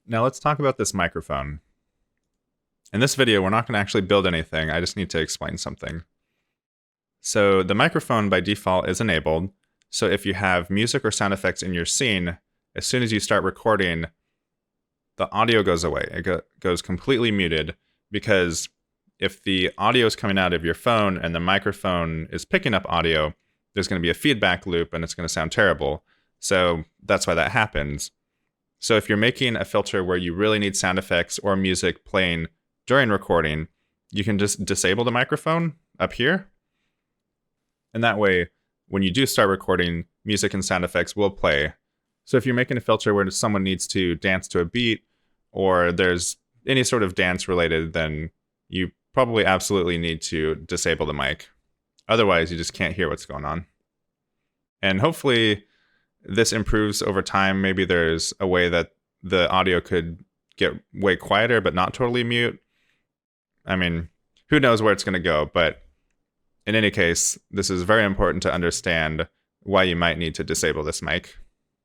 Now let's talk about this microphone. In this video, we're not going to actually build anything. I just need to explain something. So the microphone by default is enabled. So if you have music or sound effects in your scene, as soon as you start recording, the audio goes away. It goes completely muted, because if the audio is coming out of your phone and the microphone is picking up audio, there's going to be a feedback loop and it's going to sound terrible. So that's why that happens. So if you're making a filter where you really need sound effects or music playing during recording, you can just disable the microphone up here. And that way, when you do start recording, music and sound effects will play. So if you're making a filter where someone needs to dance to a beat, or there's any sort of dance related, then you probably absolutely need to disable the mic. Otherwise, you just can't hear what's going on. And hopefully this improves over time. Maybe there's a way that the audio could get way quieter, but not totally mute. I mean, who knows where it's going to go, but in any case, this is very important to understand why you might need to disable this mic.